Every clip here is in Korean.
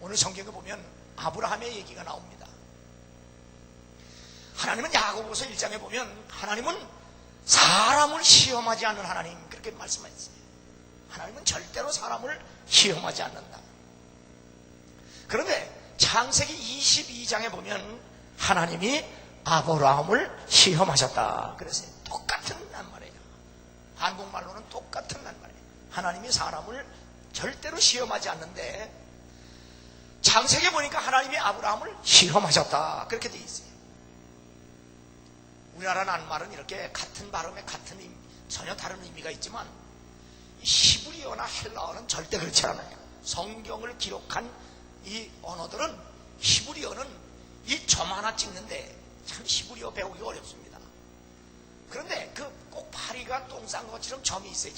오늘 성경에 보면 아브라함의 얘기가 나옵니다. 하나님은 야고보서 1장에 보면 하나님은 사람을 시험하지 않는 하나님, 그렇게 말씀하셨어요. 하나님은 절대로 사람을 시험하지 않는다. 그런데 창세기 22장에 보면 하나님이 아브라함을 시험하셨다 그랬어요. 똑같은 낱말이에요. 한국말로는 똑같은 낱말이에요. 하나님이 사람을 절대로 시험하지 않는데 창세기에 보니까 하나님이 아브라함을 시험하셨다 그렇게 되어 있어요. 우리나라 낱말은 이렇게 같은 발음에 같은 전혀 다른 의미가 있지만 히브리어나 헬라어는 절대 그렇지 않아요. 성경을 기록한 이 언어들은 히브리어는 이 점 하나 찍는데 참 히브리어 배우기 어렵습니다. 그런데 그 꼭 파리가 똥 싼 것처럼 점이 있어요.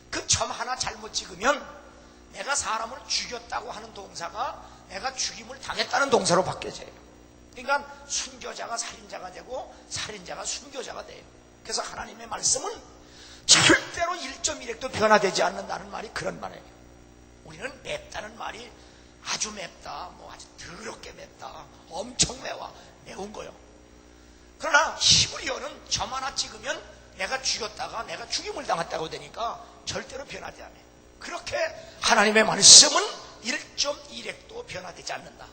그 점 하나 잘못 찍으면 내가 사람을 죽였다고 하는 동사가 내가 죽임을 당했다는 동사로 바뀌어져요. 그러니까 순교자가 살인자가 되고 살인자가 순교자가 돼요. 그래서 하나님의 말씀은 절대로 1.1핵도 변화되지 않는다는 말이 그런 말이에요. 우리는 맵다는 말이 아주 맵다, 뭐 아주 더럽게 맵다, 엄청 매운 거요. 그러나 히브리어는 점 하나 찍으면 내가 죽였다가 내가 죽임을 당했다고 되니까 절대로 변하지 않아요. 그렇게 하나님의 말씀은 1.1핵도 변화되지 않는다.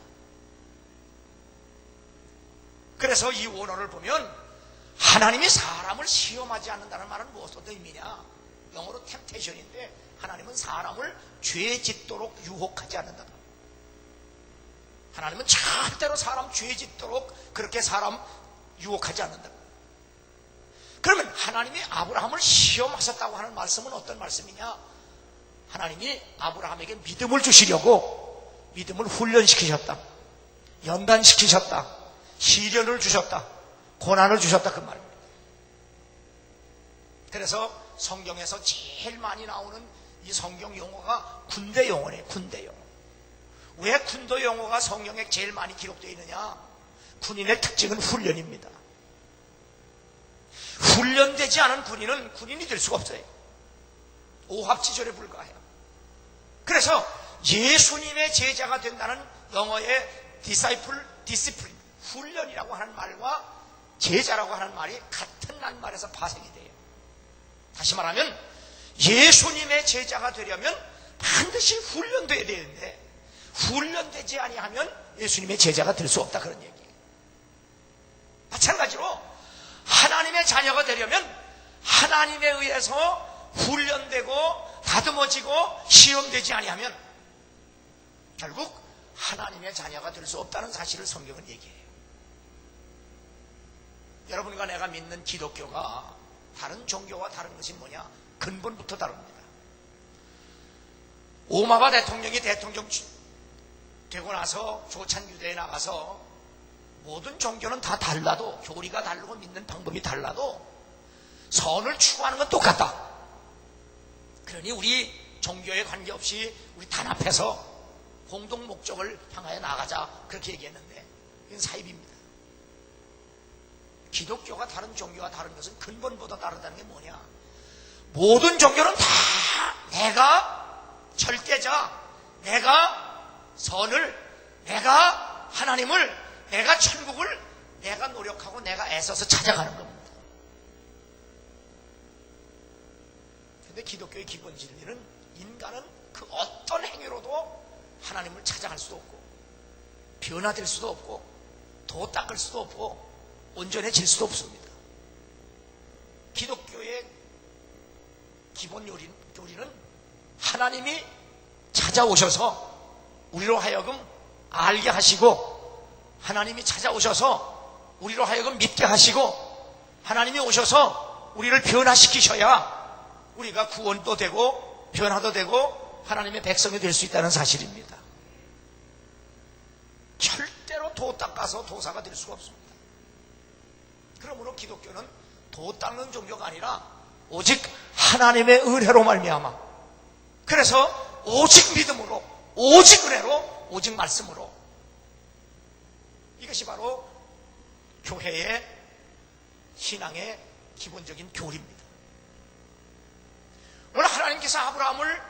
그래서 이 원어를 보면 하나님이 사람을 시험하지 않는다는 말은 무엇의 의미냐? 영어로 템테이션인데 하나님은 사람을 죄 짓도록 유혹하지 않는다. 하나님은 절대로 사람 죄 짓도록 그렇게 사람 유혹하지 않는다. 그러면 하나님이 아브라함을 시험하셨다고 하는 말씀은 어떤 말씀이냐? 하나님이 아브라함에게 믿음을 주시려고 믿음을 훈련시키셨다. 연단시키셨다. 시련을 주셨다. 고난을 주셨다 그 말입니다. 그래서 성경에서 제일 많이 나오는 이 성경 용어가 군대 용어네. 군대 용어. 왜 군대 용어가 성경에 제일 많이 기록되어 있느냐? 군인의 특징은 훈련입니다. 훈련되지 않은 군인은 군인이 될 수가 없어요. 오합지졸에 불과해요. 그래서 예수님의 제자가 된다는 영어의 disciple, discipline, 훈련이라고 하는 말과 제자라고 하는 말이 같은 낱말에서 파생이 돼요. 다시 말하면 예수님의 제자가 되려면 반드시 훈련돼야 되는데 훈련되지 아니하면 예수님의 제자가 될 수 없다 그런 얘기예요. 마찬가지로 하나님의 자녀가 되려면 하나님에 의해서 훈련되고 다듬어지고 시험되지 아니하면 결국 하나님의 자녀가 될 수 없다는 사실을 성경은 얘기해요. 여러분과 내가 믿는 기독교가 다른 종교와 다른 것이 뭐냐? 근본부터 다릅니다. 오바마 대통령이 대통령 되고 나서 조찬 유대에 나가서 모든 종교는 다 달라도 교리가 다르고 믿는 방법이 달라도 선을 추구하는 건 똑같다. 그러니 우리 종교에 관계없이 우리 단합해서 공동 목적을 향하여 나가자 그렇게 얘기했는데 이건 사입입니다. 기독교가 다른 종교와 다른 것은 근본보다 다르다는 게 뭐냐? 모든 종교는 다 내가 절대자, 내가 선을, 내가 하나님을, 내가 천국을 내가 노력하고 내가 애써서 찾아가는 겁니다. 그런데 기독교의 기본 진리는 인간은 그 어떤 행위로도 하나님을 찾아갈 수도 없고 변화될 수도 없고 도 닦을 수도 없고 온전해질 수도 없습니다. 기독교의 기본 교리는 하나님이 찾아오셔서 우리로 하여금 알게 하시고 하나님이 찾아오셔서 우리로 하여금 믿게 하시고 하나님이 오셔서 우리를 변화시키셔야 우리가 구원도 되고 변화도 되고 하나님의 백성이 될 수 있다는 사실입니다. 절대로 도 닦아서 도사가 될 수가 없습니다. 그러므로 기독교는 도 닦는 종교가 아니라 오직 하나님의 은혜로 말미암아 그래서 오직 믿음으로 오직 은혜로 오직 말씀으로 이것이 바로 교회의 신앙의 기본적인 교리입니다. 오늘 하나님께서 아브라함을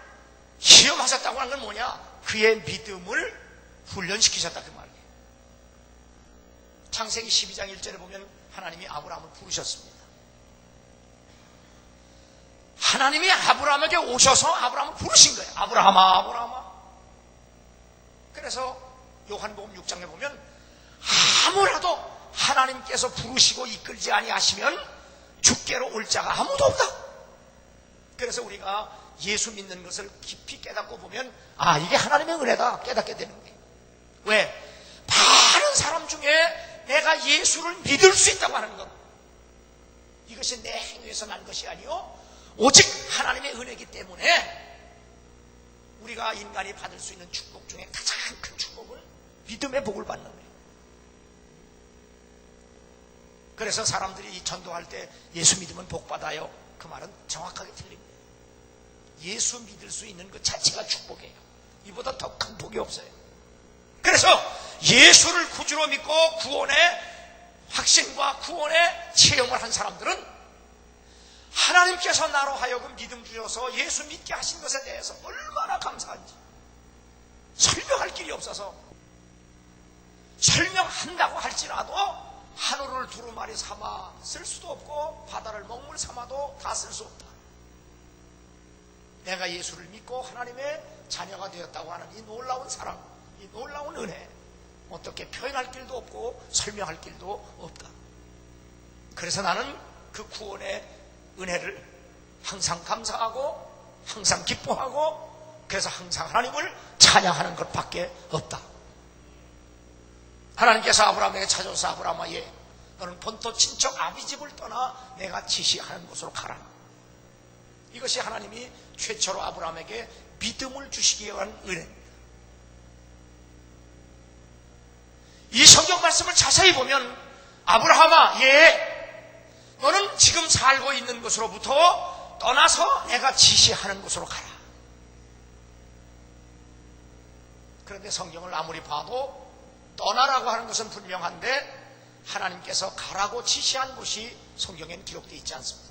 시험하셨다고 하는 건 뭐냐? 그의 믿음을 훈련시키셨다 그 말이에요. 창세기 12장 1절에 보면 하나님이 아브라함을 부르셨습니다. 하나님이 아브라함에게 오셔서 아브라함을 부르신 거예요. 아브라함아, 아브라함아. 그래서 요한복음 6장에 보면 아무라도 하나님께서 부르시고 이끌지 아니하시면 주께로 올 자가 아무도 없다. 그래서 우리가 예수 믿는 것을 깊이 깨닫고 보면 이게 하나님의 은혜다 깨닫게 되는 거예요. 왜? 많은 사람 중에 내가 예수를 믿을 수 있다고 하는 것, 이것이 내 행위에서 난 것이 아니요 오직 하나님의 은혜이기 때문에 우리가 인간이 받을 수 있는 축복 중에 가장 큰 축복을 믿음의 복을 받는 거예요. 그래서 사람들이 전도할 때 예수 믿으면 복 받아요, 그 말은 정확하게 틀립니다. 예수 믿을 수 있는 것 자체가 축복이에요. 이보다 더 큰 복이 없어요. 그래서 예수를 구주로 믿고 구원의 확신과 구원의 체험을 한 사람들은 하나님께서 나로 하여금 믿음 주셔서 예수 믿게 하신 것에 대해서 얼마나 감사한지 설명할 길이 없어서, 설명한다고 할지라도 하늘을 두루마리 삼아 쓸 수도 없고 바다를 먹물 삼아도 다 쓸 수 없다. 내가 예수를 믿고 하나님의 자녀가 되었다고 하는 이 놀라운 사랑, 이 놀라운 은혜, 어떻게 표현할 길도 없고 설명할 길도 없다. 그래서 나는 그 구원의 은혜를 항상 감사하고 항상 기뻐하고, 그래서 항상 하나님을 찬양하는 것밖에 없다. 하나님께서 아브라함에게 찾아오셔서 아브라함아, 너는 본토 친척 아비집을 떠나 내가 지시하는 곳으로 가라. 이것이 하나님이 최초로 아브라함에게 믿음을 주시기 위한 은혜입니다. 이 성경 말씀을 자세히 보면 아브라함아, 너는 지금 살고 있는 곳으로부터 떠나서 내가 지시하는 곳으로 가라. 그런데 성경을 아무리 봐도 떠나라고 하는 것은 분명한데 하나님께서 가라고 지시한 곳이 성경에는 기록되어 있지 않습니다.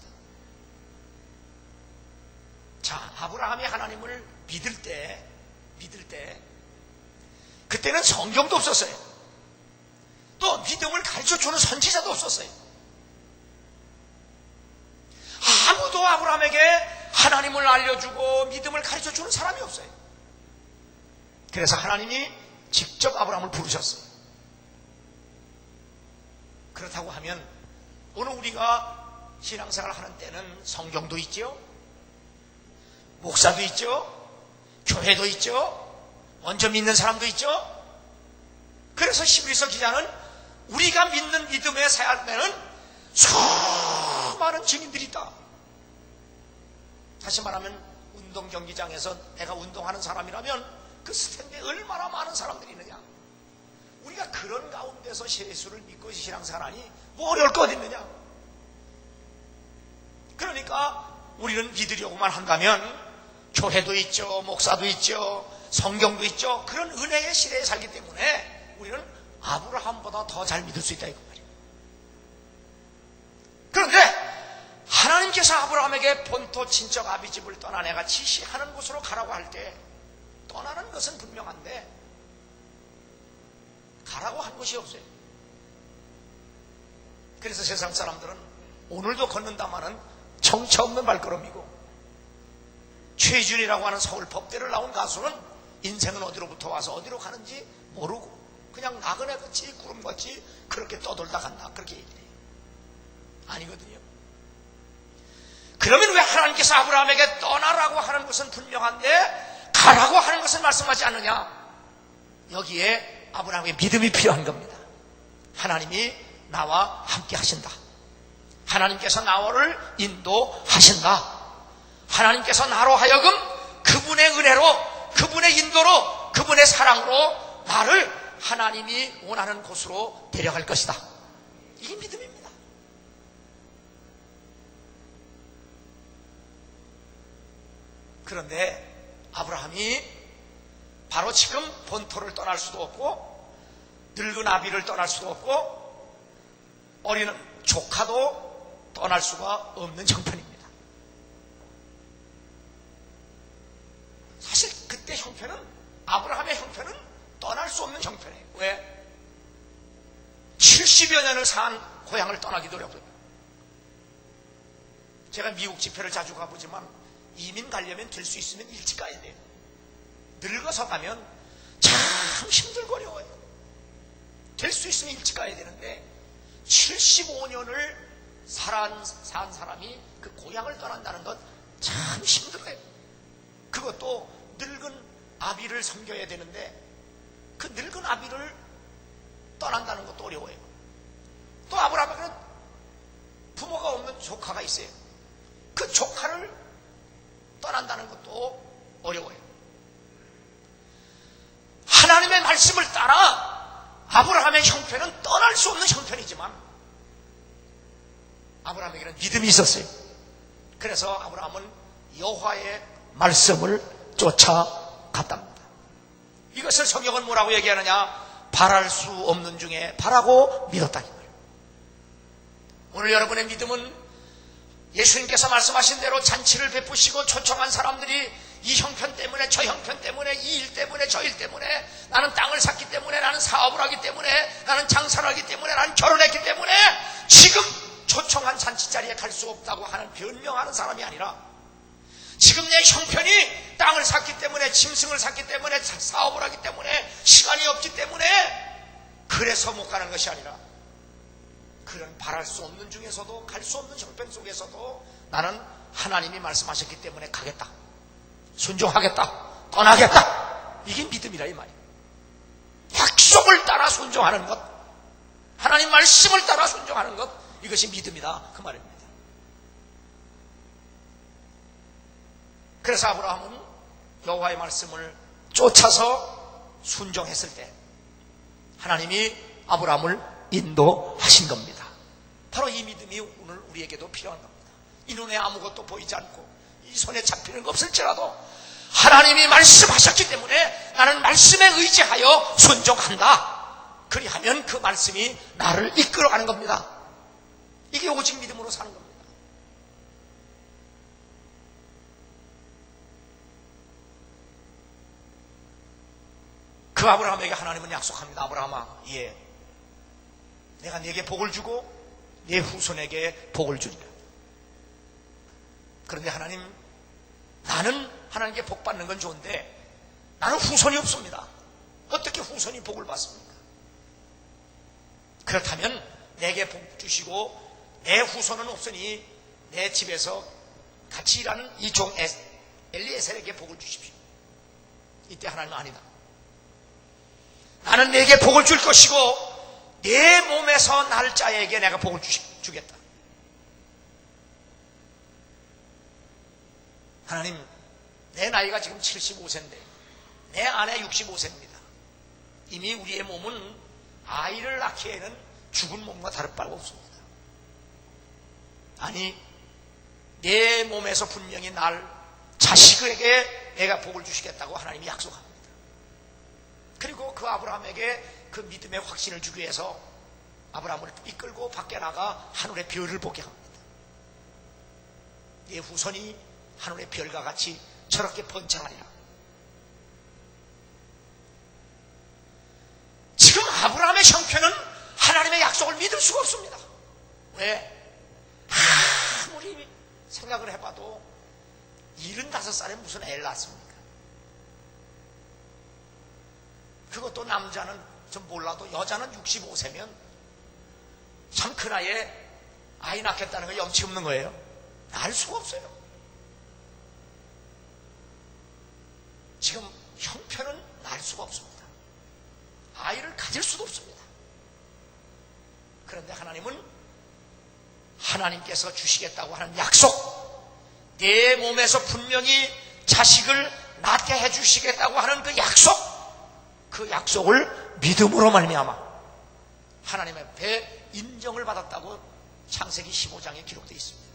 자, 아브라함이 하나님을 믿을 때 그때는 성경도 없었어요. 또 믿음을 가르쳐주는 선지자도 없었어요. 아무도 아브라함에게 하나님을 알려주고 믿음을 가르쳐주는 사람이 없어요. 그래서 하나님이 직접 아브라함을 부르셨어요. 그렇다고 하면 오늘 우리가 신앙생활을 하는 때는 성경도 있죠, 목사도 있죠, 교회도 있죠, 먼저 믿는 사람도 있죠. 그래서 히브리서 기자는 우리가 믿는 믿음의 삶에는 수많은 증인들이 있다. 다시 말하면 운동 경기장에서 내가 운동하는 사람이라면 그 스탠드에 얼마나 많은 사람들이 있느냐. 우리가 그런 가운데서 예수를 믿고 신앙생활하니 뭐 어려울 것 있느냐. 그러니까 우리는 믿으려고만 한다면 교회도 있죠, 목사도 있죠, 성경도 있죠. 그런 은혜의 시대에 살기 때문에 우리는 아브라함보다 더 잘 믿을 수 있다 이거 말이에요. 그런데 하나님께서 아브라함에게 본토 친척 아비집을 떠나 내가 지시하는 곳으로 가라고 할 때 떠나는 것은 분명한데 가라고 한 곳이 없어요. 그래서 세상 사람들은 오늘도 걷는다마는 정처 없는 발걸음이고, 최준이라고 하는 서울 법대를 나온 가수는 인생은 어디로부터 와서 어디로 가는지 모르고 그냥 나그네같이 구름같이 그렇게 떠돌다 간다, 그렇게 얘기해요. 아니거든요. 그러면 왜 하나님께서 아브라함에게 떠나라고 하는 것은 분명한데 가라고 하는 것은 말씀하지 않느냐. 여기에 아브라함의 믿음이 필요한 겁니다. 하나님이 나와 함께 하신다, 하나님께서 나를 인도하신다, 하나님께서 나로 하여금 그분의 은혜로, 그분의 인도로, 그분의 사랑으로 나를 하나님이 원하는 곳으로 데려갈 것이다. 이게 믿음입니다. 그런데 아브라함이 바로 지금 본토를 떠날 수도 없고 늙은 아비를 떠날 수도 없고 어린 조카도 떠날 수가 없는 형편입니다. 사실 그때 형편은, 아브라함의 형편은 떠날 수 없는 형편이에요. 왜? 70여 년을 산 고향을 떠나기도 어렵거든요. 제가 미국 집회를 자주 가보지만 이민 가려면 될 수 있으면 일찍 가야 돼요. 늙어서 가면 참 힘들고 어려워요. 될 수 있으면 일찍 가야 되는데 75년을 산 사람이 그 고향을 떠난다는 것 참 힘들어요. 그것도 늙은 아비를 섬겨야 되는데 그 늙은 아비를 떠난다는 것도 어려워요. 또 아브라함에게는 부모가 없는 조카가 있어요. 그 조카를 떠난다는 것도 어려워요. 하나님의 말씀을 따라 아브라함의 형편은 떠날 수 없는 형편이지만 아브라함에게는 믿음이 있었어요. 그래서 아브라함은 여호와의 말씀을 쫓아갔답니다. 이것을 성경은 뭐라고 얘기하느냐? 바랄 수 없는 중에 바라고 믿었다는 거예요. 오늘 여러분의 믿음은 예수님께서 말씀하신 대로 잔치를 베푸시고 초청한 사람들이 이 형편 때문에 저 형편 때문에 이 일 때문에 저 일 때문에 나는 땅을 샀기 때문에 나는 사업을 하기 때문에 나는 장사를 하기 때문에 나는 결혼했기 때문에 지금 초청한 잔치 자리에 갈 수 없다고 하는 변명하는 사람이 아니라 지금 내 형편이 땅을 샀기 때문에 짐승을 샀기 때문에 사업을 하기 때문에 시간이 없기 때문에 그래서 못 가는 것이 아니라 그런 바랄 수 없는 중에서도 갈 수 없는 형편 속에서도 나는 하나님이 말씀하셨기 때문에 가겠다, 순종하겠다, 떠나겠다. 이게 믿음이라 이 말이에요. 약속을 따라 순종하는 것, 하나님 말씀을 따라 순종하는 것, 이것이 믿음이다 그 말입니다. 그래서 아브라함은 여호와의 말씀을 쫓아서 순종했을 때 하나님이 아브라함을 인도하신 겁니다. 바로 이 믿음이 오늘 우리에게도 필요한 겁니다. 이 눈에 아무것도 보이지 않고 이 손에 잡히는 거 없을지라도 하나님이 말씀하셨기 때문에 나는 말씀에 의지하여 순종한다. 그리하면 그 말씀이 나를 이끌어가는 겁니다. 이게 오직 믿음으로 사는 겁니다. 그 아브라함에게 하나님은 약속합니다. 아브라함아, 예, 내가 네게 복을 주고 네 후손에게 복을 주리라. 그런데 하나님, 나는 하나님께 복 받는 건 좋은데 나는 후손이 없습니다. 어떻게 후손이 복을 받습니까? 그렇다면 내게 복 주시고 내 후손은 없으니 내 집에서 같이 일하는 이 종 엘리에셀에게 복을 주십시오. 이때 하나님은 아니다. 나는 내게 복을 줄 것이고 내 몸에서 날 자에게 내가 복을 주겠다. 하나님, 내 나이가 지금 75세인데 내 아내 65세입니다. 이미 우리의 몸은 아이를 낳기에는 죽은 몸과 다를 바가 없습니다. 아니, 내 몸에서 분명히 날 자식에게 내가 복을 주시겠다고 하나님이 약속합니다. 그리고 그 아브라함에게 그 믿음의 확신을 주기 위해서 아브라함을 이끌고 밖에 나가 하늘의 별을 보게 합니다. 네 후손이 하늘의 별과 같이 저렇게 번창하리라. 지금 아브라함의 형편은 하나님의 약속을 믿을 수가 없습니다. 왜? 아무리 생각을 해봐도 75살에 무슨 애를 낳습니까? 그것도 남자는 좀 몰라도 여자는 65세면 참 그 나이에 아이 낳겠다는 거 염치 없는 거예요. 낳을 수가 없어요. 지금 형편은 낳을 수가 없습니다. 아이를 가질 수도 없습니다. 그런데 하나님은 하나님께서 주시겠다고 하는 약속, 내 몸에서 분명히 자식을 낳게 해주시겠다고 하는 그 약속, 그 약속을 믿음으로 말미암아 하나님 앞에 인정을 받았다고 창세기 15장에 기록되어 있습니다.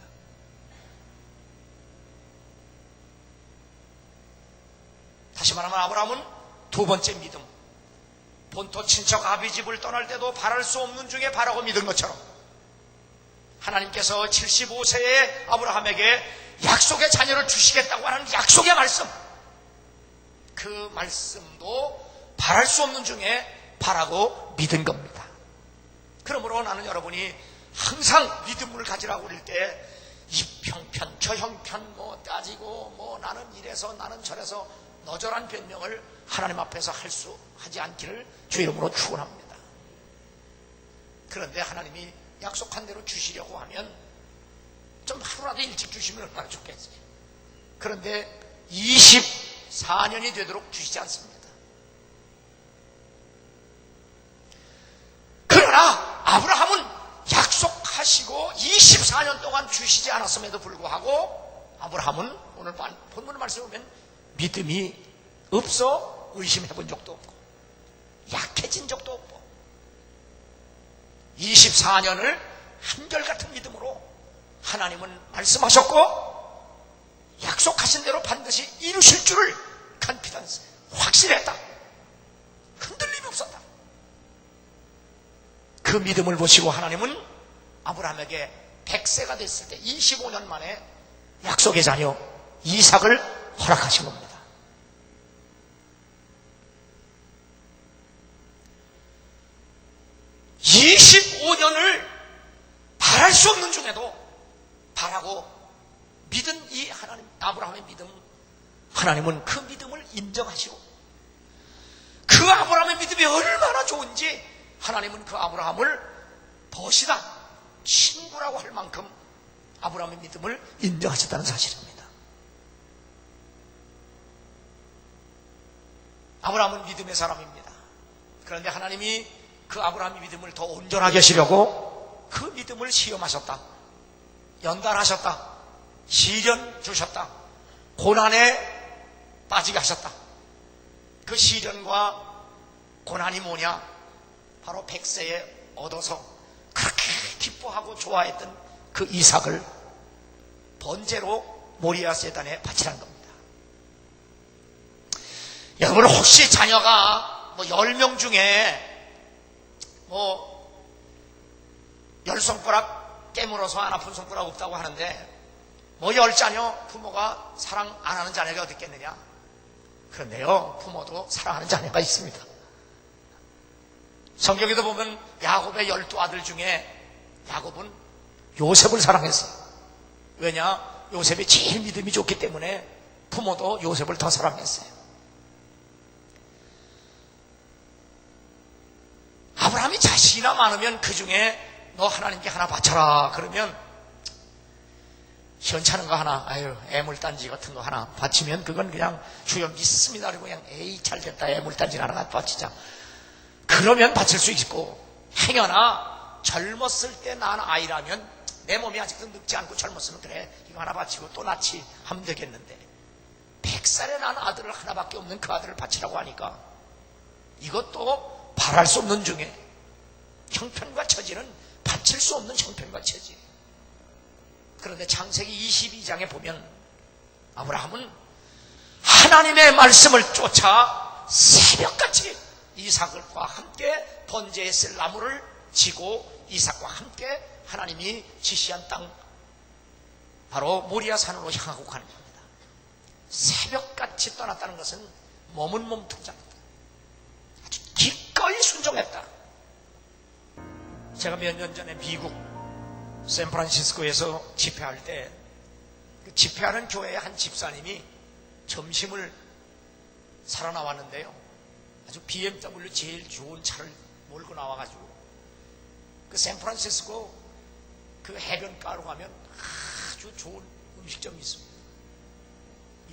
다시 말하면 아브라함은 두 번째 믿음, 본토 친척 아비 집을 떠날 때도 바랄 수 없는 중에 바라고 믿은 것처럼 하나님께서 75세의 아브라함에게 약속의 자녀를 주시겠다고 하는 약속의 말씀, 그 말씀도 바랄 수 없는 중에 바라고 믿은 겁니다. 그러므로 나는 여러분이 항상 믿음을 가지라고 그럴 때 이 형편 저 형편 뭐 따지고 뭐 나는 이래서 나는 저래서 너절한 변명을 하나님 앞에서 하지 않기를 주 이름으로 축원합니다. 그런데 하나님이 약속한 대로 주시려고 하면 좀 하루라도 일찍 주시면 얼마나 좋겠어요. 그런데 24년이 되도록 주시지 않습니다. 그러나 아브라함은 약속하시고 24년 동안 주시지 않았음에도 불구하고 아브라함은 오늘 본문 말씀에 보면 믿음이 없어 의심해 본 적도 없고 약해진 적도 없고 24년을 한결같은 믿음으로 하나님은 말씀하셨고 약속하신 대로 반드시 이루실 줄을 간피단세 확실했다. 흔들림이 없었다. 그 믿음을 보시고 하나님은 아브라함에게 100세가 됐을 때 25년 만에 약속의 자녀 이삭을 허락하신 겁니다. (25년을) 바랄 수 없는 중에도 바라고 믿은 이 하나님 아브라함의 믿음, 하나님은 그 믿음을 인정하시고 그 아브라함의 믿음이 얼마나 좋은지 하나님은 그 아브라함을 벗이다 친구라고 할 만큼 아브라함의 믿음을 인정하셨다는 사실입니다. 아브라함은 믿음의 사람입니다. 그런데 하나님이 그 아브라함의 믿음을 더 온전하게 하시려고 그 믿음을 시험하셨다. 연단하셨다. 시련 주셨다. 고난에 빠지게 하셨다. 그 시련과 고난이 뭐냐? 바로 100세에 얻어서 그렇게 기뻐하고 좋아했던 그 이삭을 번제로 모리아 세단에 바치라는 겁니다. 여러분 혹시 자녀가 10명 중에 10손가락 깨물어서 안 아픈 손가락 없다고 하는데 10자녀 부모가 사랑 안 하는 자녀가 어디 있겠느냐? 그런데요, 부모도 사랑하는 자녀가 있습니다. 성경에도 보면 야곱의 12아들 중에 야곱은 요셉을 사랑했어요. 왜냐? 요셉이 제일 믿음이 좋기 때문에 부모도 요셉을 더 사랑했어요. 아브라함이 자식이나 많으면 그 중에 너 하나님께 하나 바쳐라 그러면 현찮은 거 하나, 애물단지 같은 거 하나 바치면 그건 그냥 주여 믿습니다 그리고 그냥 에이 잘됐다 애물단지 하나 바치자 그러면 바칠 수 있고, 행여나 젊었을 때 난 아이라면 내 몸이 아직도 늙지 않고 젊었으면 그래 이거 하나 바치고 또 낳지 하면 되겠는데 100살에 난 아들을 하나밖에 없는 그 아들을 바치라고 하니까 이것도 바랄 수 없는 중에 형편과 처지는 바칠 수 없는 형편과 처지. 그런데 창세기 22장에 보면 아브라함은 하나님의 말씀을 쫓아 새벽같이 이삭과 함께 번제에 쓸 나무를 지고 이삭과 함께 하나님이 지시한 땅 바로 모리아 산으로 향하고 가는 겁니다. 새벽같이 떠났다는 것은 몸은 몸통장이다. 아주 기꺼이 순종했다. 제가 몇 년 전에 미국 샌프란시스코에서 집회할 때 그 집회하는 교회의 한 집사님이 점심을 사러 나왔는데요, 아주 BMW 제일 좋은 차를 몰고 나와가지고 그 샌프란시스코 그 해변가로 가면 아주 좋은 음식점이 있습니다.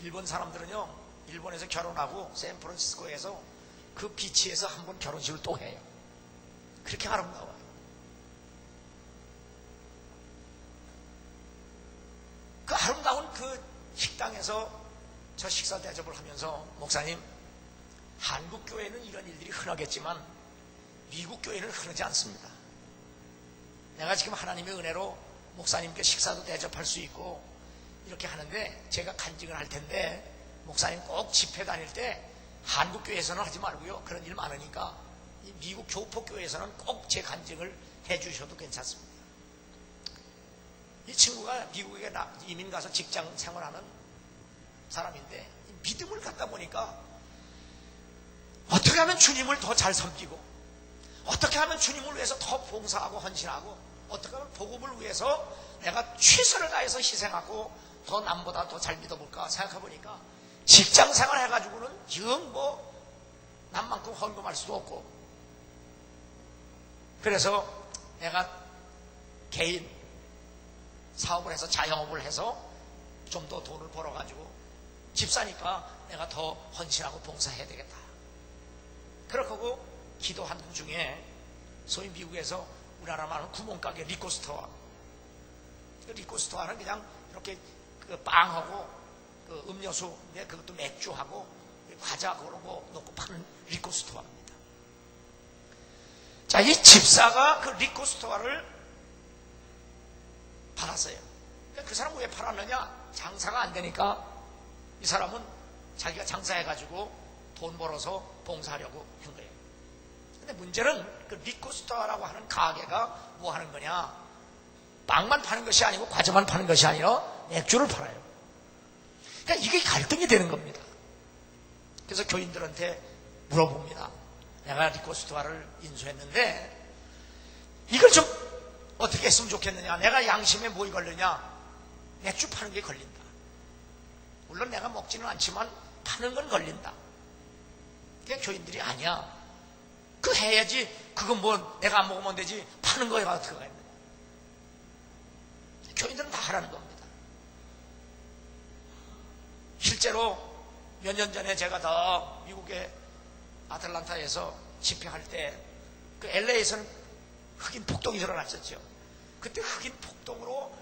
일본 사람들은요, 일본에서 결혼하고 샌프란시스코에서 그 비치에서 한 번 결혼식을 또 해요. 그렇게 아름다워요. 그 아름다운 그 식당에서 저 식사 대접을 하면서 목사님, 한국 교회는 이런 일들이 흔하겠지만 미국 교회는 흔하지 않습니다. 내가 지금 하나님의 은혜로 목사님께 식사도 대접할 수 있고 이렇게 하는데 제가 간증을 할 텐데 목사님 꼭 집회 다닐 때 한국 교회에서는 하지 말고요, 그런 일 많으니까 미국 교포 교회에서는 꼭 제 간증을 해주셔도 괜찮습니다. 이 친구가 미국에 이민 가서 직장 생활하는 사람인데 믿음을 갖다 보니까 어떻게 하면 주님을 더 잘 섬기고, 어떻게 하면 주님을 위해서 더 봉사하고 헌신하고, 어떻게 하면 복음을 위해서 내가 최선을 다해서 희생하고 더 남보다 더 잘 믿어볼까 생각해보니까 직장 생활 해가지고는 영 뭐 남만큼 헌금할 수도 없고, 그래서 내가 개인 사업을 해서 자영업을 해서 좀 더 돈을 벌어가지고 집사니까 내가 더 헌신하고 봉사해야 되겠다. 그렇게 하고 기도하는 중에 소위 미국에서 우리나라 말하는 구멍가게 리코스토어, 그 리코스토어는 그냥 이렇게 그 빵하고 그 음료수, 그것도 맥주하고 과자 그런 거 넣고 파는 리코스토어입니다. 자, 이 집사가 그 리코스토어를 팔았어요. 그 사람은 왜 팔았느냐? 장사가 안 되니까 이 사람은 자기가 장사해가지고 돈 벌어서 봉사하려고 한 거예요. 근데 문제는 그 리코스토어라고 하는 가게가 뭐 하는 거냐? 빵만 파는 것이 아니고 과자만 파는 것이 아니라 맥주를 팔아요. 그러니까 이게 갈등이 되는 겁니다. 그래서 교인들한테 물어봅니다. 내가 리코스토어를 인수했는데 이걸 좀 어떻게 했으면 좋겠느냐? 내가 양심에 뭐이 걸리냐? 맥주 파는 게 걸린다. 물론 내가 먹지는 않지만 파는 건 걸린다. 그냥 교인들이 아니야. 그 해야지. 그건 뭐 내가 안 먹으면 되지. 파는 거에 가서 들어가 있는 거야. 교인들은 다 하라는 겁니다. 실제로 몇 년 전에 제가 더 미국의 아틀란타에서 집회할 때 그 LA에서는 흑인 폭동이 일어났었죠. 그때 흑인 폭동으로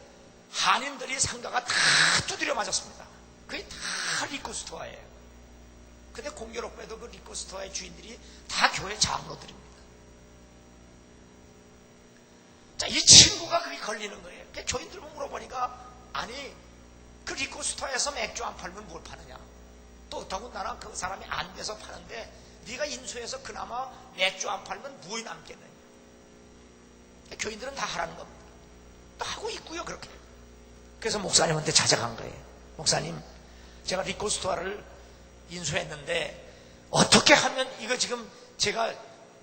한인들이 상가가 다 두드려 맞았습니다. 그게 다 리코스토어예요. 근데 공교롭게도 그 리코스토어의 주인들이 다 교회 장로들입니다. 자, 이 친구가 그게 걸리는 거예요. 그러니까 교인들 물어보니까, 아니 그 리코스토어에서 맥주 안 팔면 뭘 파느냐? 또 더군다나 그 사람이 안 돼서 파는데 네가 인수해서 그나마 맥주 안 팔면 무엇이 남겠느냐? 교인들은 다 하라는 겁니다. 또 하고 있고요, 그렇게. 그래서 목사님한테 찾아간 거예요. 목사님, 제가 리코스토어를 인수했는데 어떻게 하면 이거 지금 제가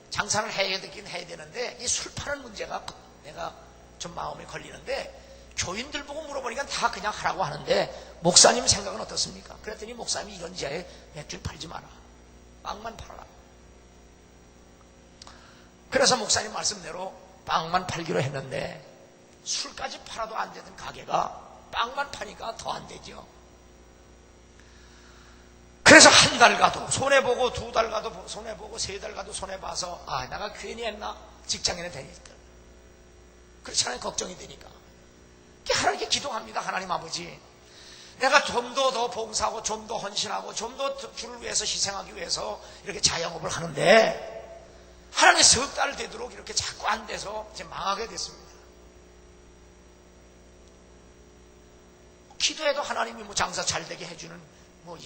장사를 해야 되긴 해야 되는데 이 술 파는 문제가 내가 좀 마음에 걸리는데 교인들 보고 물어보니까 다 그냥 하라고 하는데 목사님 생각은 어떻습니까? 그랬더니 목사님이 이런 지하에 맥주를 팔지 마라. 빵만 팔아라. 그래서 목사님 말씀대로 빵만 팔기로 했는데 술까지 팔아도 안 되던 가게가 빵만 파니까 더 안 되죠. 그래서 한 달 가도 손해보고, 두 달 가도 손해보고, 세 달 가도 손해봐서, 아, 내가 괜히 했나? 직장인은 되니까. 그렇잖아요. 걱정이 되니까. 하나님께 기도합니다. 하나님 아버지, 내가 좀 더 봉사하고 좀 더 헌신하고 좀 더 주를 위해서 희생하기 위해서 이렇게 자영업을 하는데 하나님 석 달 되도록 이렇게 자꾸 안 돼서 이제 망하게 됐습니다. 기도해도 하나님이 뭐 장사 잘 되게 해주는 뭐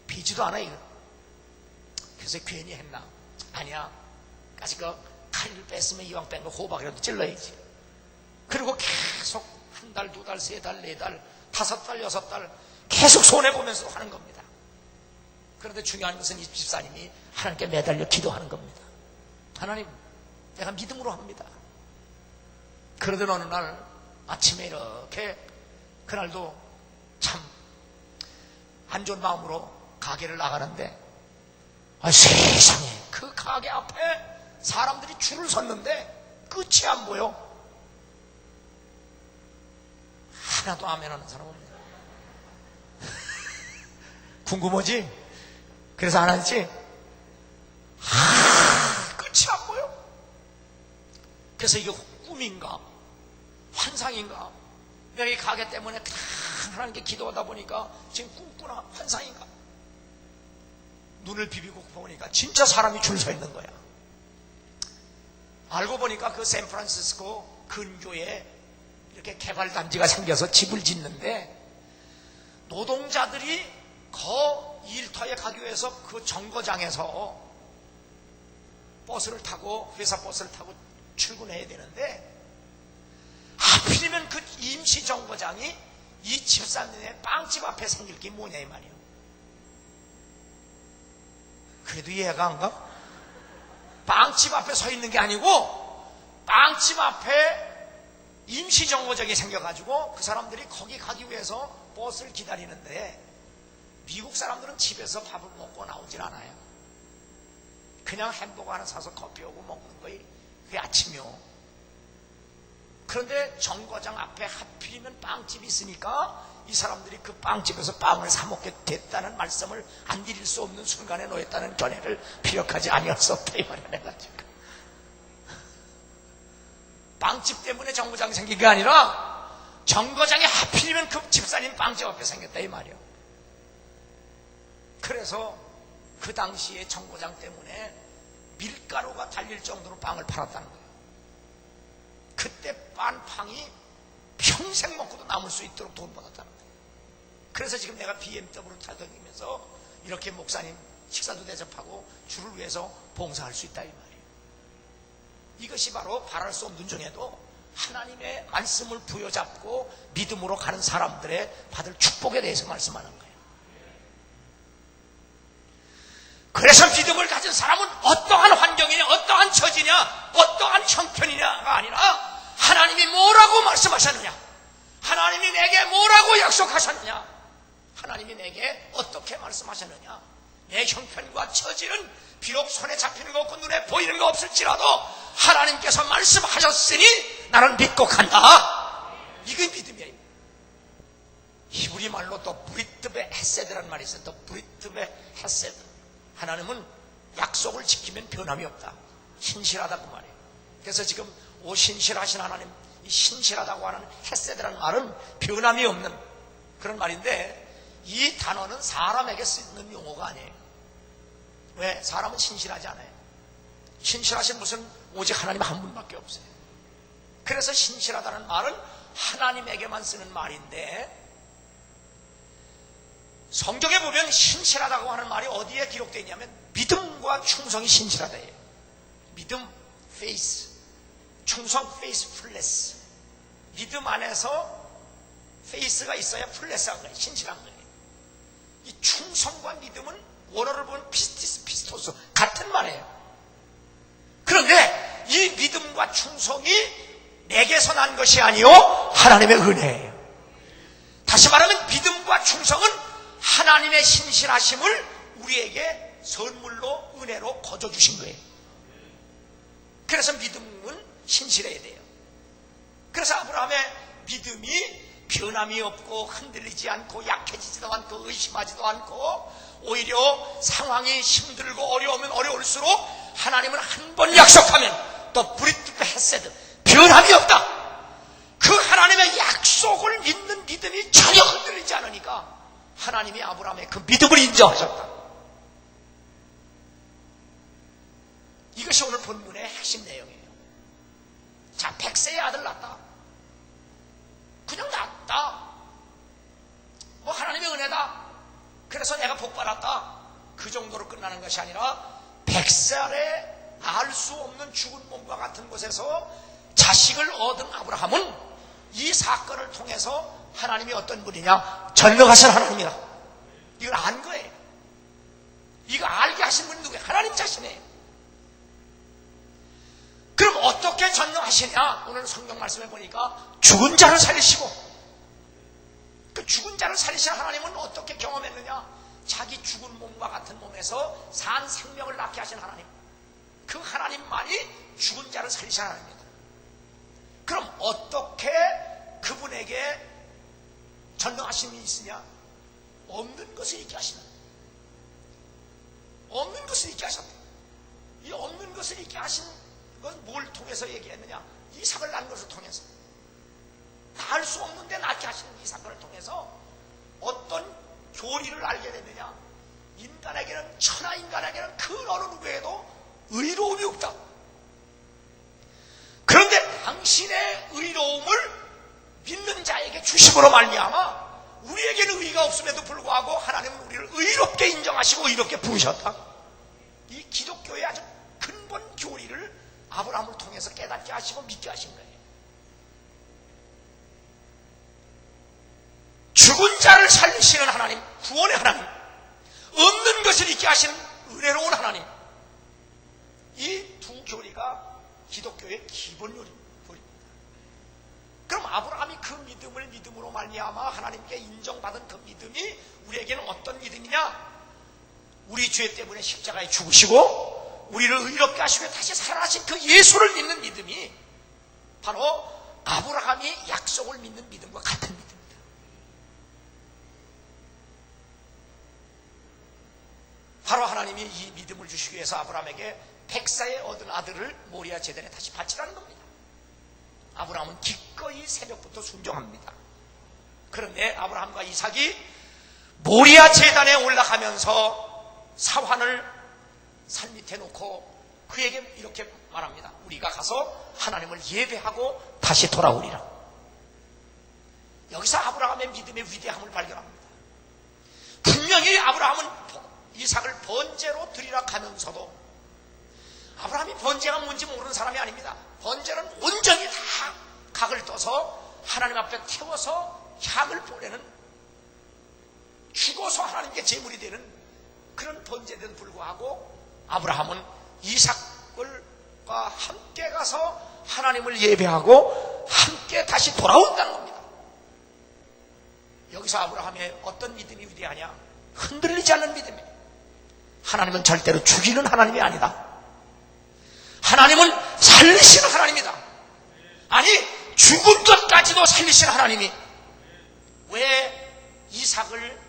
비지도 않아요. 그래서 괜히 했나? 아니야. 아직 그 칼을 뺐으면 이왕 뺀 거 호박이라도 찔러야지. 그리고 계속 한 달, 두 달, 세 달, 네 달, 다섯 달, 여섯 달 계속 손해보면서 하는 겁니다. 그런데 중요한 것은 이 집사님이 하나님께 매달려 기도하는 겁니다. 하나님, 내가 믿음으로 합니다. 그러던 어느 날 아침에 이렇게 그날도 참 안 좋은 마음으로 가게를 나가는데 세상에 그 가게 앞에 사람들이 줄을 섰는데 끝이 안 보여. 하나도 아멘 하는 사람 없네. 궁금하지? 그래서 안 하지? 끝이 안 보여. 그래서 이게 꿈인가 환상인가? 내가 이 가게 때문에 하나님께 기도하다 보니까 지금 꿈꾸나 환상인가? 눈을 비비고 보니까 진짜 사람이 줄 서 있는 거야. 알고 보니까 그 샌프란시스코 근교에 이렇게 개발단지가 생겨서 집을 짓는데 노동자들이 그 일터에 가기 위해서 그 정거장에서 버스를 타고 회사 버스를 타고 출근해야 되는데 하필이면 그 임시 정거장이 이 집사님의 빵집 앞에 생길 게 뭐냐 이 말이에요. 그래도 이해가 안 가? 빵집 앞에 서 있는 게 아니고 빵집 앞에 임시정거장이 생겨가지고 그 사람들이 거기 가기 위해서 버스를 기다리는데 미국 사람들은 집에서 밥을 먹고 나오질 않아요. 그냥 햄버거 하나 사서 커피하고 먹는 거예요. 그게 아침이요. 그런데 정거장 앞에 하필이면 빵집이 있으니까 이 사람들이 그 빵집에서 빵을 사 먹게 됐다는 말씀을 안 드릴 수 없는 순간에 놓였다는 견해를 피력하지 아니었었다 이 말이야. 내가 지금 빵집 때문에 정거장이 생긴 게 아니라 정거장이 하필이면 그 집사님 빵집 앞에 생겼다 이 말이야. 그래서 그 당시에 정거장 때문에 밀가루가 달릴 정도로 빵을 팔았다는 거예요. 그때 빵이 평생 먹고도 남을 수 있도록 돈 받았다는 거예요. 그래서 지금 내가 BMW 타다니면서 이렇게 목사님 식사도 대접하고 주를 위해서 봉사할 수 있다 이 말이에요. 이것이 바로 바랄 수 없는 중에도 하나님의 말씀을 부여잡고 믿음으로 가는 사람들의 받을 축복에 대해서 말씀하는 거예요. 그래서 믿음을 가진 사람은 어떠한 환경이냐, 어떠한 처지냐, 어떠한 형편이냐가 아니라 하나님이 뭐라고 말씀하셨느냐, 하나님이 내게 뭐라고 약속하셨느냐, 하나님이 내게 어떻게 말씀하셨느냐. 내 형편과 처지는 비록 손에 잡히는 거 없고 눈에 보이는 거 없을지라도 하나님께서 말씀하셨으니 나는 믿고 간다. 이게 믿음이에요. 히브리 말로 또 브리트베 헤세드라는 말이 있어요. 또 브리트베 헤세드. 하나님은 약속을 지키면 변함이 없다. 신실하다 그 말이에요. 그래서 지금 오 신실하신 하나님, 이 신실하다고 하는 헤세드라는 말은 변함이 없는 그런 말인데 이 단어는 사람에게 쓰는 용어가 아니에요. 왜? 사람은 신실하지 않아요. 신실하신 분은 오직 하나님 한 분밖에 없어요. 그래서 신실하다는 말은 하나님에게만 쓰는 말인데 성경에 보면 신실하다고 하는 말이 어디에 기록되어 있냐면 믿음과 충성이 신실하다예요. 믿음, faith, 충성, faithfulness. 믿음 안에서 faith가 있어야 fulness한 거예요. 신실한 거예요. 이 충성과 믿음은 원어를 보면 피스티스, 피스토스 같은 말이에요. 그런데 이 믿음과 충성이 내게서 난 것이 아니요 하나님의 은혜예요. 다시 말하면 믿음과 충성은 하나님의 신실하심을 우리에게 선물로 은혜로 거저주신 거예요. 그래서 믿음은 신실해야 돼요. 그래서 아브라함의 믿음이 변함이 없고 흔들리지 않고 약해지지도 않고 의심하지도 않고 오히려 상황이 힘들고 어려우면 어려울수록 하나님은 한 번 약속하면 또 브리트베 헤세드 변함이 없다. 그 하나님의 약속을 믿는 믿음이 전혀 흔들리지 않으니까 하나님이 아브라함의 그 믿음을 인정하셨다. 이것이 오늘 본문의 핵심 내용이에요. 자, 100세의 아들 낳았다. 그냥 낳았다. 뭐 하나님의 은혜다. 그래서 내가 복 받았다. 그 정도로 끝나는 것이 아니라 100살에 알 수 없는 죽은 몸과 같은 곳에서 자식을 얻은 아브라함은 이 사건을 통해서 하나님이 어떤 분이냐? 전능하신 하나님이다. 이걸 안 거예요. 이거 알게 하신 분이 누구예요? 하나님 자신이에요. 그럼 어떻게 전능하시냐? 오늘 성경 말씀에 보니까 죽은 자를 살리시고, 그 죽은 자를 살리신 하나님은 어떻게 경험했느냐? 자기 죽은 몸과 같은 몸에서 산 생명을 낳게 하신 하나님, 그 하나님만이 죽은 자를 살리신 하나님입니다. 그럼 어떻게 그분에게 전능하심이 있으냐? 없는 것을 있게 하시는, 없는 것을 있게 하셨다. 이 없는 것을 있게 하신 건 뭘 통해서 얘기했느냐? 이삭을 낳은 것을 통해서, 낳을 수 없는데 낳게 하시는 이 사건을 통해서 어떤 교리를 알게 됐느냐? 인간에게는, 천하 인간에게는 그 어느 누구에도 의로움이 없다. 그런데 당신의 의로움을 믿는 자에게 주심으로 말미암아 우리에게는 의가 없음에도 불구하고 하나님은 우리를 의롭게 인정하시고 의롭게 부르셨다. 이 기독교의 아주 근본 교리를 아브라함을 통해서 깨닫게 하시고 믿게 하신 거예요. 죽은 자를 살리시는 하나님, 구원의 하나님, 없는 것을 있게 하시는 은혜로운 하나님, 이 두 교리가 기독교의 기본 교리입니다. 그럼 아브라함이 그 믿음을 믿음으로 말미암아 하나님께 인정받은 그 믿음이 우리에게는 어떤 믿음이냐? 우리 죄 때문에 십자가에 죽으시고 우리를 의롭게 하시고 다시 살아나신 그 예수를 믿는 믿음이 바로 아브라함이 약속을 믿는 믿음과 같은 믿음입니다. 바로 하나님이 이 믿음을 주시기 위해서 아브라함에게 백사에 얻은 아들을 모리아 제단에 다시 바치라는 겁니다. 아브라함은 기꺼이 새벽부터 순종합니다. 그런데 아브라함과 이삭이 모리아 제단에 올라가면서 사환을 산 밑에 놓고 그에게 이렇게 말합니다. 우리가 가서 하나님을 예배하고 다시 돌아오리라. 여기서 아브라함의 믿음의 위대함을 발견합니다. 분명히 아브라함은 이삭을 번제로 드리라 하면서도 아브라함이 번제가 뭔지 모르는 사람이 아닙니다. 번제는 온전히 다 각을 떠서 하나님 앞에 태워서 향을 보내는, 죽어서 하나님께 제물이 되는 그런 번제에도 불구하고 아브라함은 이삭과 함께 가서 하나님을 예배하고 함께 다시 돌아온다는 겁니다. 여기서 아브라함의 어떤 믿음이 위대하냐? 흔들리지 않는 믿음이에요. 하나님은 절대로 죽이는 하나님이 아니다. 하나님은 살리시는 하나님이다. 아니, 죽은 것까지도 살리시는 하나님이 왜 이삭을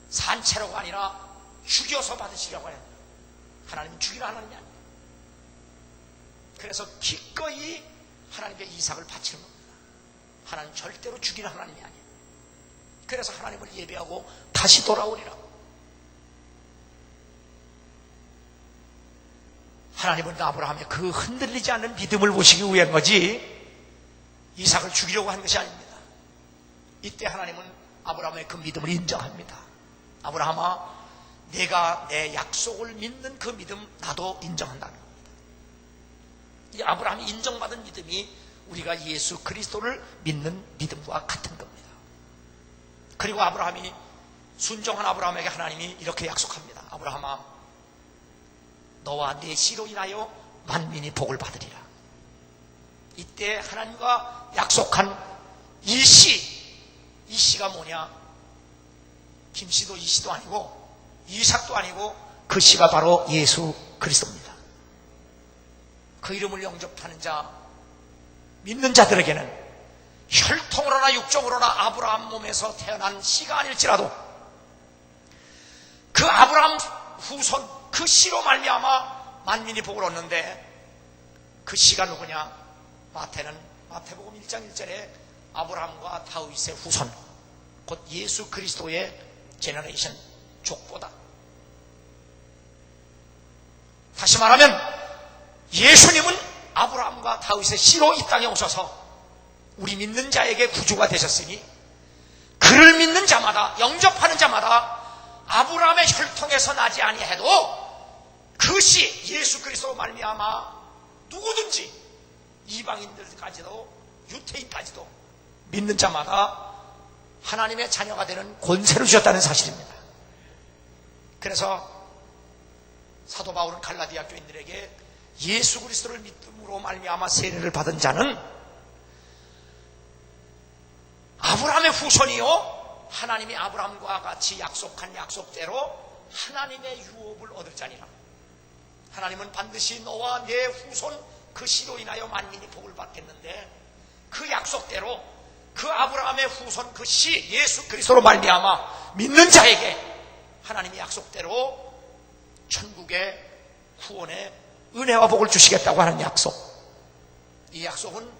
산채로가 아니라 죽여서 받으시려고 해요? 하나님은 죽이는 하나님이 아닙니다. 그래서 기꺼이 하나님께 이삭을 바치는 겁니다. 하나님은 절대로 죽이는 하나님이 아니에요. 그래서 하나님을 예배하고 다시 돌아오리라. 하나님은 아브라함의 그 흔들리지 않는 믿음을 보시기 위한 거지 이삭을 죽이려고 한 것이 아닙니다. 이때 하나님은 아브라함의 그 믿음을 인정합니다. 아브라함아, 내가 내 약속을 믿는 그 믿음 나도 인정한다는 겁니다. 이 아브라함이 인정받은 믿음이 우리가 예수 그리스도를 믿는 믿음과 같은 겁니다. 그리고 아브라함이 순종한 아브라함에게 하나님이 이렇게 약속합니다. 아브라함아, 너와 네 씨로 인하여 만민이 복을 받으리라. 이때 하나님과 약속한 이 씨가 뭐냐? 김씨도 이씨도 아니고 이삭도 아니고 그 씨가 바로 예수 그리스도입니다. 그 이름을 영접하는 자, 믿는 자들에게는 혈통으로나 육종으로나 아브라함 몸에서 태어난 씨가 아닐지라도 그 아브라함 후손 그 씨로 말미암아 만민이 복을 얻는데 그 씨가 누구냐? 마태복음 1장 1절에 아브라함과 다윗의 후손, 곧 예수 그리스도의 제너레이션, 족보다. 다시 말하면 예수님은 아브라함과 다윗의 씨로 이 땅에 오셔서 우리 믿는 자에게 구주가 되셨으니 그를 믿는 자마다, 영접하는 자마다 아브라함의 혈통에서 나지 아니해도 그 씨 예수 그리스도로 말미암아 누구든지 이방인들까지도 유태인까지도 믿는 자마다 하나님의 자녀가 되는 권세를 주셨다는 사실입니다. 그래서 사도 바울은 갈라디아 교인들에게 예수 그리스도를 믿음으로 말미암아 세례를 받은 자는 아브라함의 후손이요 하나님이 아브라함과 같이 약속한 약속대로 하나님의 유업을 얻을 자니라. 하나님은 반드시 너와 내 후손 그 씨로 인하여 만민이 복을 받겠는데 그 약속대로 그 아브라함의 후손 그 씨 예수 그리스도로 말미암아 믿는 자에게 하나님이 약속대로 천국의 구원의 은혜와 복을 주시겠다고 하는 약속. 이 약속은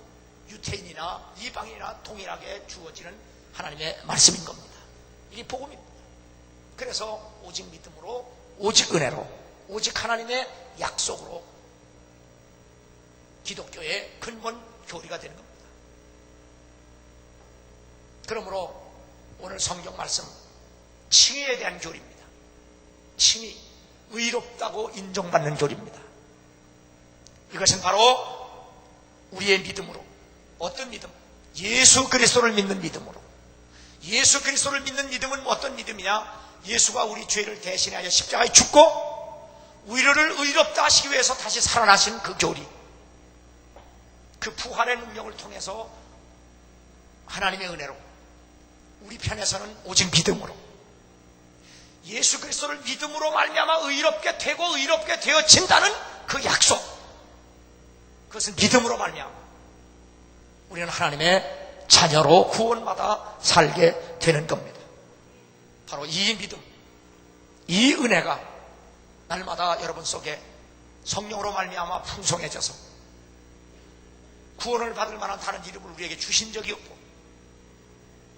유태인이나 이방인이나 동일하게 주어지는 하나님의 말씀인 겁니다. 이게 복음입니다. 그래서 오직 믿음으로, 오직 은혜로, 오직 하나님의 약속으로 기독교의 근본 교리가 되는 겁니다. 그러므로 오늘 성경 말씀 칭의에 대한 교리입니다. 칭의, 의롭다고 인정받는 교리입니다. 이것은 바로 우리의 믿음으로, 어떤 믿음? 예수 그리스도를 믿는 믿음으로. 예수 그리스도를 믿는 믿음은 어떤 믿음이냐? 예수가 우리 죄를 대신하여 십자가에 죽고 우리를 의롭다 하시기 위해서 다시 살아나신 그 교리, 그 부활의 능력을 통해서 하나님의 은혜로 우리 편에서는 오직 믿음으로 예수 그리스도를 믿음으로 말미암아 의롭게 되고 의롭게 되어진다는 그 약속, 그것은 믿음으로 말미암아 우리는 하나님의 자녀로 구원받아 살게 되는 겁니다. 바로 이 믿음, 이 은혜가 날마다 여러분 속에 성령으로 말미암아 풍성해져서 구원을 받을 만한 다른 이름을 우리에게 주신 적이 없고,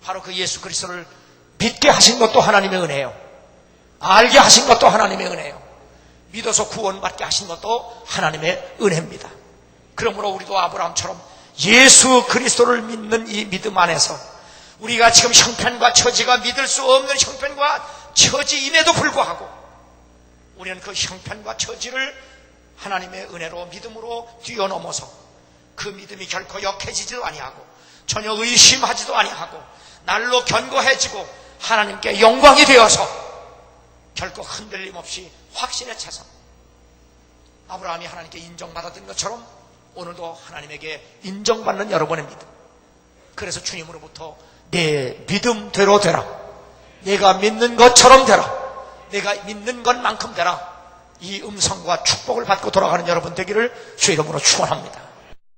바로 그 예수 그리스도를 믿게 하신 것도 하나님의 은혜요, 알게 하신 것도 하나님의 은혜요, 믿어서 구원받게 하신 것도 하나님의 은혜입니다. 그러므로 우리도 아브라함처럼 예수 그리스도를 믿는 이 믿음 안에서 우리가 지금 형편과 처지가 믿을 수 없는 형편과 처지임에도 불구하고 우리는 그 형편과 처지를 하나님의 은혜로 믿음으로 뛰어넘어서 그 믿음이 결코 역해지지도 아니하고 전혀 의심하지도 아니하고 날로 견고해지고 하나님께 영광이 되어서 결코 흔들림 없이 확신에 차서 아브라함이 하나님께 인정받았던 것처럼 오늘도 하나님에게 인정받는 여러분의 믿음, 그래서 주님으로부터 내 믿음대로 되라, 내가 믿는 것처럼 되라, 내가 믿는 것만큼 되라, 이 음성과 축복을 받고 돌아가는 여러분 되기를 주의 이름으로 축원합니다.